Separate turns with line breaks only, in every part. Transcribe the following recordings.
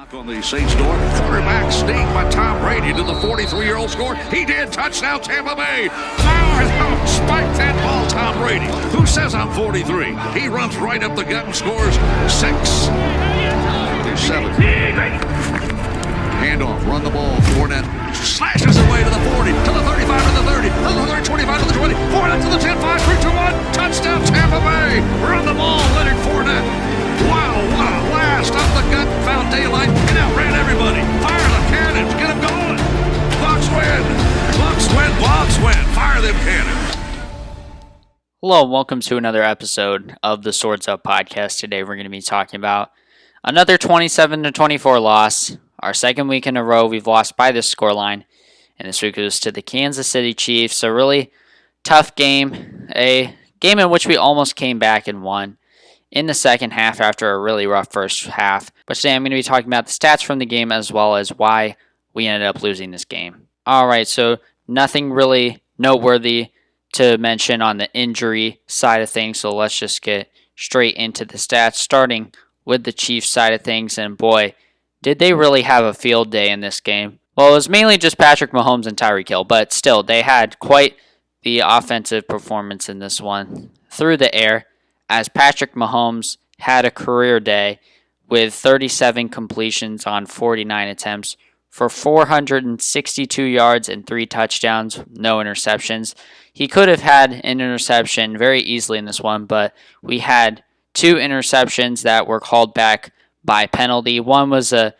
Knock on the Saints door. Quarterback sneak by Tom Brady to the 43-year-old score. He did. Touchdown, Tampa Bay. Now spike that ball, Tom Brady. Who says I'm 43? He runs right up the gut and scores 6. 7. Handoff, run the ball. Fournette slashes away to the 40, to the 35, to the 30, to the 30, 25, to the 20. Fournette to the 10, 5, 3, 2, 1. Touchdown, Tampa Bay. Run the ball, Leonard Fournette. Wow, what a blast up the gut, found daylight, and outran everybody. Fire the cannons, get them going. Bucs win. Bucs win, Bucs win. Fire them cannons.
Hello, and welcome to another episode of the Swords Up podcast. Today we're going to be talking about another 27-24 loss. Our second week in a row, we've lost by this scoreline, and this week it was to the Kansas City Chiefs. A really tough game, a game in which we almost came back and won in the second half after a really rough first half. But today I'm going to be talking about the stats from the game as well as why we ended up losing this game. Alright, so nothing really noteworthy to mention on the injury side of things, so let's just get straight into the stats, starting with the Chiefs side of things, and boy, did they really have a field day in this game. Well, it was mainly just Patrick Mahomes and Tyreek Hill, but still, they had quite the offensive performance in this one through the air, as Patrick Mahomes had a career day with 37 completions on 49 attempts for 462 yards and 3 touchdowns, no interceptions. He could have had an interception very easily in this one, but we had 2 interceptions that were called back by penalty. One was a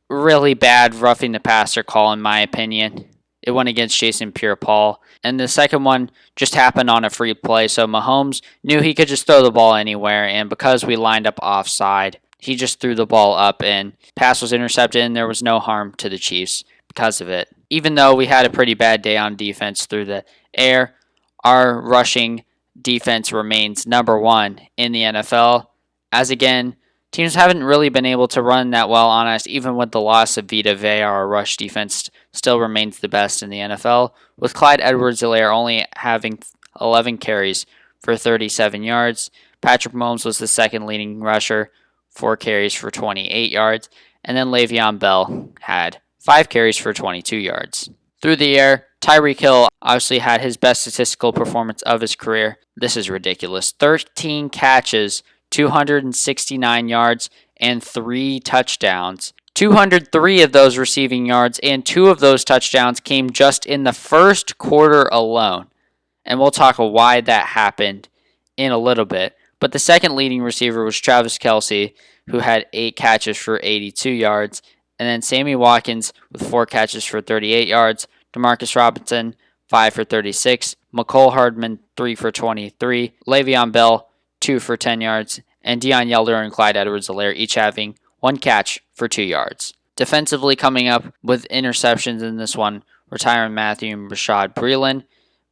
really bad roughing the passer call, in my opinion. It went against Jason Pierre-Paul. And the second one just happened on a free play, so Mahomes knew he could just throw the ball anywhere, and because we lined up offside, he just threw the ball up, and pass was intercepted, and there was no harm to the Chiefs because of it. Even though we had a pretty bad day on defense through the air, our rushing defense remains number 1 in the NFL, as again, teams haven't really been able to run that well on us. Even with the loss of Vita Vea, our rush defense still remains the best in the NFL, with Clyde Edwards-Helaire only having 11 carries for 37 yards. Patrick Mahomes was the second leading rusher, 4 carries for 28 yards, and then Le'Veon Bell had 5 carries for 22 yards. Through the air, Tyreek Hill obviously had his best statistical performance of his career. This is ridiculous. 13 catches, 269 yards, and 3 touchdowns. 203 of those receiving yards and 2 of those touchdowns came just in the first quarter alone. And we'll talk why that happened in a little bit. But the second leading receiver was Travis Kelce, who had 8 catches for 82 yards. And then Sammy Watkins with 4 catches for 38 yards. Demarcus Robinson, 5 for 36. McCole Hardman, 3 for 23. Le'Veon Bell, 2 for 10 yards. And Deion Yelder and Clyde Edwards-Helaire each having 1 catch for 2 yards. Defensively coming up with interceptions in this one were Tyrann Mathieu and Bashaud Breeland.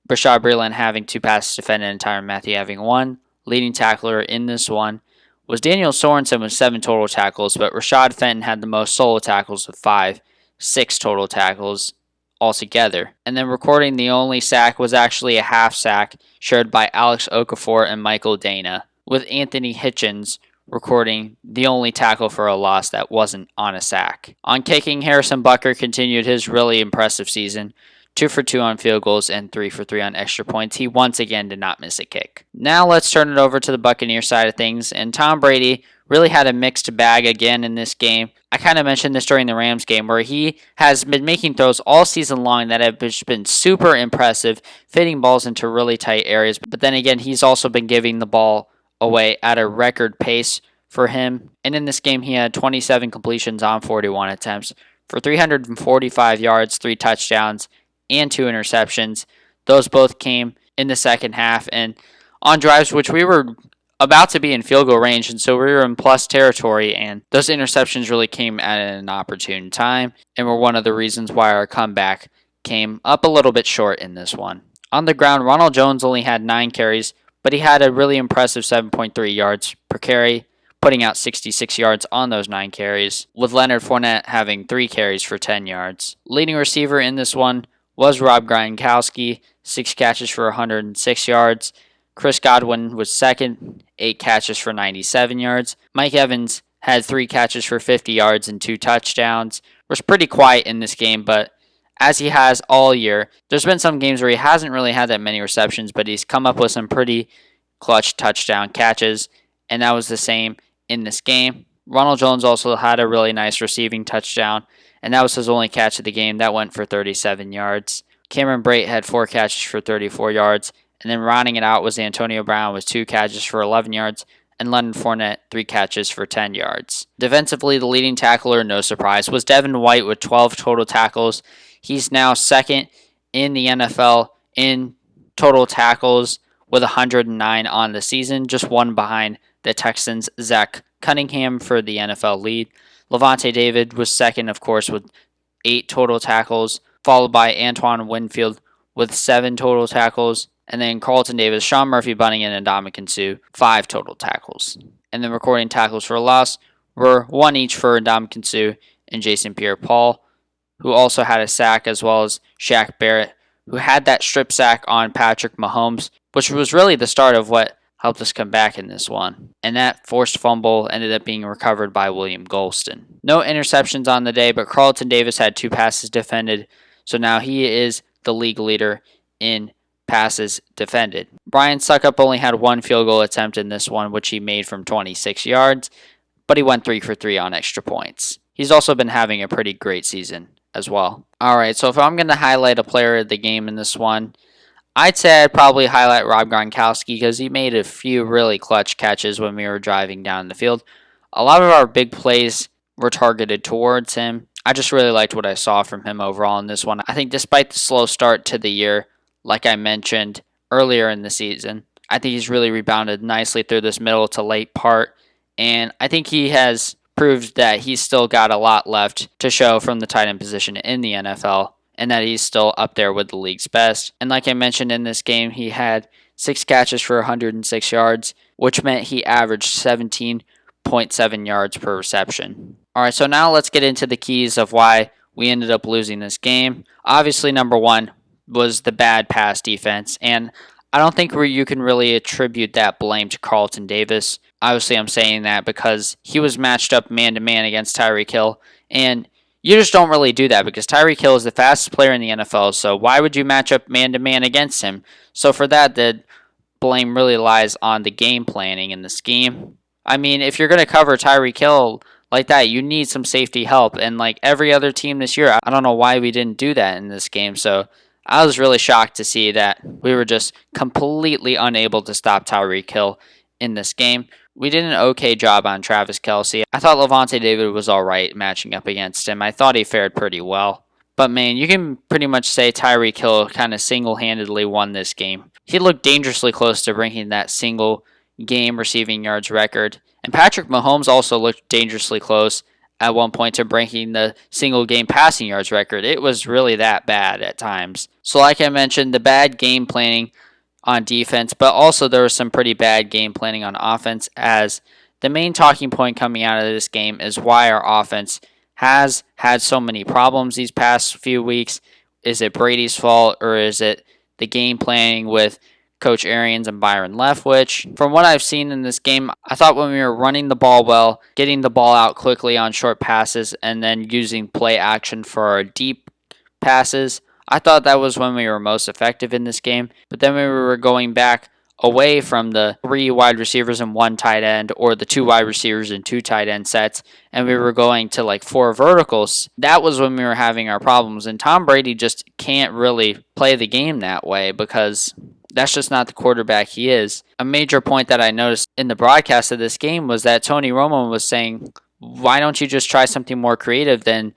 Bashaud Breeland having 2 passes defended and Tyrann Mathieu having 1. Leading tackler in this one was Daniel Sorensen with 7 total tackles, but Rashad Fenton had the most solo tackles with 5, 6 total tackles altogether. And then recording the only sack was actually a half sack shared by Alex Okafor and Michael Dana, with Anthony Hitchens recording the only tackle for a loss that wasn't on a sack. On kicking, Harrison Butker continued his really impressive season, 2 for 2 on field goals and 3 for 3 on extra points. He once again did not miss a kick. Now let's turn it over to the Buccaneer side of things, and Tom Brady really had a mixed bag again in this game. I kind of mentioned this during the Rams game, where he has been making throws all season long that have just been super impressive, fitting balls into really tight areas, but then again, he's also been giving the ball away at a record pace for him. And in this game, he had 27 completions on 41 attempts for 345 yards, 3 touchdowns, and 2 interceptions. Those both came in the second half and on drives which we were about to be in field goal range, and so we were in plus territory, and those interceptions really came at an opportune time and were one of the reasons why our comeback came up a little bit short in this one. On the ground, Ronald Jones only had 9 carries, but he had a really impressive 7.3 yards per carry, putting out 66 yards on those 9 carries, with Leonard Fournette having 3 carries for 10 yards. Leading receiver in this one was Rob Gronkowski, 6 catches for 106 yards. Chris Godwin was second, 8 catches for 97 yards. Mike Evans had 3 catches for 50 yards and 2 touchdowns. Was pretty quiet in this game, but as he has all year, there's been some games where he hasn't really had that many receptions, but he's come up with some pretty clutch touchdown catches, and that was the same in this game. Ronald Jones also had a really nice receiving touchdown, and that was his only catch of the game. That went for 37 yards. Cameron Brate had 4 catches for 34 yards, and then rounding it out was Antonio Brown with 2 catches for 11 yards, and Leonard Fournette 3 catches for 10 yards. Defensively, the leading tackler, no surprise, was Devin White with 12 total tackles. He's now second in the NFL in total tackles with 109 on the season, just one behind the Texans' Zach Cunningham for the NFL lead. Levante David was second, of course, with 8 total tackles, followed by Antoine Winfield with 7 total tackles, and then Carlton Davis, Sean Murphy-Bunting, and Ndamukong Suh, 5 total tackles. And then recording tackles for a loss were 1 each for Ndamukong Suh and Jason Pierre-Paul, who also had a sack, as well as Shaq Barrett, who had that strip sack on Patrick Mahomes, which was really the start of what helped us come back in this one. And that forced fumble ended up being recovered by William Golston. No interceptions on the day, but Carlton Davis had 2 passes defended, so now he is the league leader in passes defended. Brian Suckup only had 1 field goal attempt in this one, which he made from 26 yards, but he went 3 for 3 on extra points. He's also been having a pretty great season as well. Alright, so if I'm going to highlight a player of the game in this one, I'd say I'd probably highlight Rob Gronkowski because he made a few really clutch catches when we were driving down the field. A lot of our big plays were targeted towards him. I just really liked what I saw from him overall in this one. I think despite the slow start to the year, like I mentioned earlier in the season, I think he's really rebounded nicely through this middle to late part, and I think he has proved that he's still got a lot left to show from the tight end position in the NFL, and that he's still up there with the league's best. And like I mentioned in this game, he had 6 catches for 106 yards, which meant he averaged 17.7 yards per reception. Alright, so now let's get into the keys of why we ended up losing this game. Obviously, number 1 was the bad pass defense, and I don't think you can really attribute that blame to Carlton Davis. Obviously, I'm saying that because he was matched up man-to-man against Tyreek Hill, and you just don't really do that because Tyreek Hill is the fastest player in the NFL, so why would you match up man-to-man against him? So for that, the blame really lies on the game planning and the scheme. I mean, if you're going to cover Tyreek Hill like that, you need some safety help, and like every other team this year, I don't know why we didn't do that in this game, so I was really shocked to see that we were just completely unable to stop Tyreek Hill in this game. We did an okay job on Travis Kelce. I thought Levante David was alright matching up against him. I thought he fared pretty well. But man, you can pretty much say Tyreek Hill kind of single-handedly won this game. He looked dangerously close to breaking that single game receiving yards record. And Patrick Mahomes also looked dangerously close at one point to breaking the single game passing yards record. It was really that bad at times. So like I mentioned, the bad game planning on defense, but also there was some pretty bad game planning on offense, as the main talking point coming out of this game is why our offense has had so many problems these past few weeks. Is it Brady's fault, or is it the game planning with Coach Arians and Byron Leftwich? From what I've seen in this game, I thought when we were running the ball well, getting the ball out quickly on short passes, and then using play action for our deep passes, I thought that was when we were most effective in this game. But then we were going back away from the 3 wide receivers and 1 tight end, or the 2 wide receivers and 2 tight end sets, and we were going to like 4 verticals. That was when we were having our problems, and Tom Brady just can't really play the game that way because that's just not the quarterback he is. A major point that I noticed in the broadcast of this game was that Tony Romo was saying, why don't you just try something more creative than,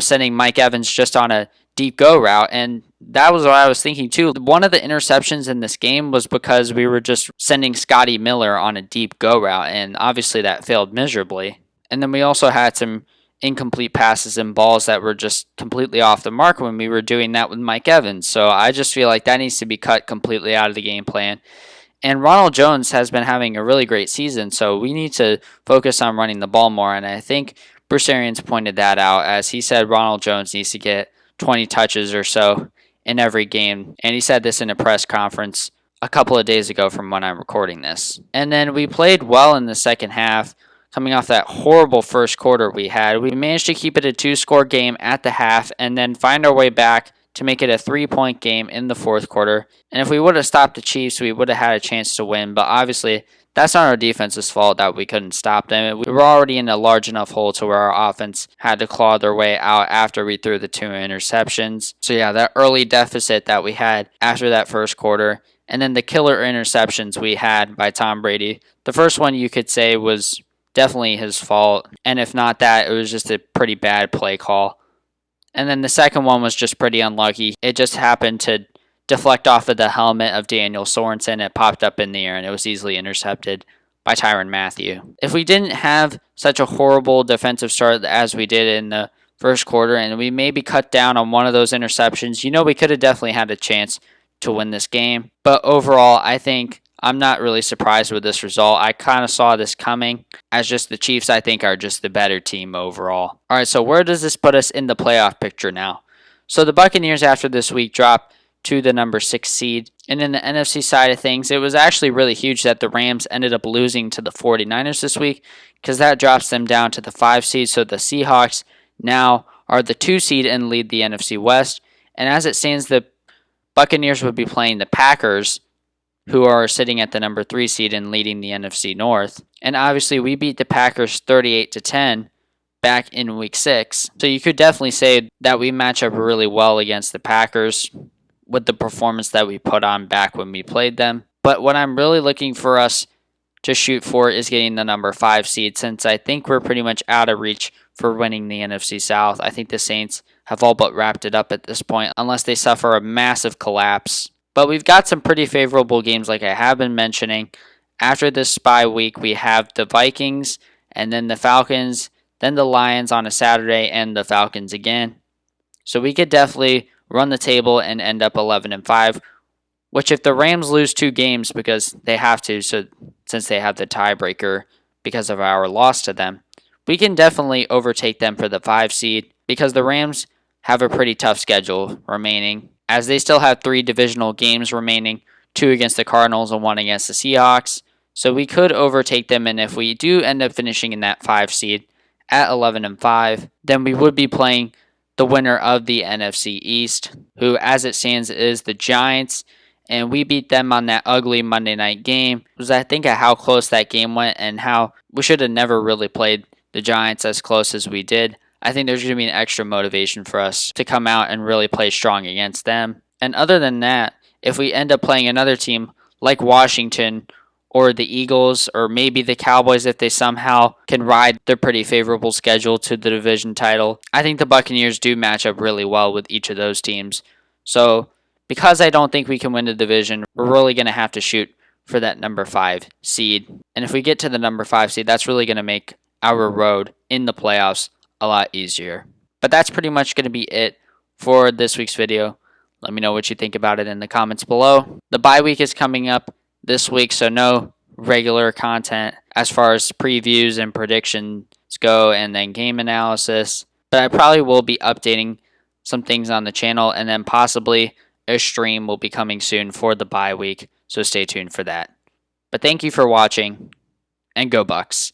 sending Mike Evans just on a deep go route? And that was what I was thinking too. One of the interceptions in this game was because we were just sending Scotty Miller on a deep go route, and obviously that failed miserably. And then we also had some incomplete passes and balls that were just completely off the mark when we were doing that with Mike Evans. So I just feel like that needs to be cut completely out of the game plan. And Ronald Jones has been having a really great season, so we need to focus on running the ball more. And I think Bruce Arians pointed that out, as he said Ronald Jones needs to get 20 touches or so in every game. And he said this in a press conference a couple of days ago from when I'm recording this. And then we played well in the second half, coming off that horrible first quarter we had. We managed to keep it a 2-score game at the half and then find our way back to make it a 3-point game in the fourth quarter. And if we would have stopped the Chiefs, we would have had a chance to win. But obviously, that's not our defense's fault that we couldn't stop them. We were already in a large enough hole to where our offense had to claw their way out after we threw the 2 interceptions. So yeah, that early deficit that we had after that first quarter, and then the killer interceptions we had by Tom Brady. The first one you could say was definitely his fault, and if not that, it was just a pretty bad play call. And then the second one was just pretty unlucky. It just happened to deflect off of the helmet of Daniel Sorensen. It popped up in the air, and it was easily intercepted by Tyrann Mathieu. If we didn't have such a horrible defensive start as we did in the first quarter, and we maybe cut down on one of those interceptions, we could have definitely had a chance to win this game. But overall, I think I'm not really surprised with this result. I kind of saw this coming, as just the Chiefs, I think, are just the better team overall. All right, so where does this put us in the playoff picture now? So the Buccaneers after this week dropped to the number 6 seed. And in the NFC side of things, it was actually really huge that the Rams ended up losing to the 49ers this week, because that drops them down to the 5 seed. So the Seahawks now are the 2 seed and lead the NFC West. And as it stands, the Buccaneers would be playing the Packers, who are sitting at the number 3 seed and leading the NFC North. And obviously, we beat the Packers 38-10 back in week 6. So you could definitely say that we match up really well against the Packers with the performance that we put on back when we played them. But what I'm really looking for us to shoot for is getting the number 5 seed, since I think we're pretty much out of reach for winning the NFC South. I think the Saints have all but wrapped it up at this point, unless they suffer a massive collapse. But we've got some pretty favorable games, like I have been mentioning. After this bye week, we have the Vikings, and then the Falcons, then the Lions on a Saturday, and the Falcons again. So we could definitely run the table and end up 11-5, which if the Rams lose 2 games, because they have to, so since they have the tiebreaker because of our loss to them, we can definitely overtake them for the 5 seed, because the Rams have a pretty tough schedule remaining, as they still have 3 divisional games remaining, 2 against the Cardinals and 1 against the Seahawks. So we could overtake them, and if we do end up finishing in that 5 seed at 11-5, then we would be playing the winner of the NFC East, who as it stands is the Giants, and we beat them on that ugly Monday night game. It was, I think, at how close that game went and how we should have never really played the Giants as close as we did. I think there's going to be an extra motivation for us to come out and really play strong against them. And other than that, if we end up playing another team like Washington or the Eagles or maybe the Cowboys, if they somehow can ride their pretty favorable schedule to the division title, I think the Buccaneers do match up really well with each of those teams. So because I don't think we can win the division, we're really going to have to shoot for that number 5 seed. And if we get to the number 5 seed, that's really going to make our road in the playoffs a lot easier. But that's pretty much going to be it for this week's video. Let me know what you think about it in the comments below. The bye week is coming up this week, so no regular content as far as previews and predictions go, and then game analysis. But I probably will be updating some things on the channel, and then possibly a stream will be coming soon for the bye week, so stay tuned for that. But thank you for watching, and go Bucs.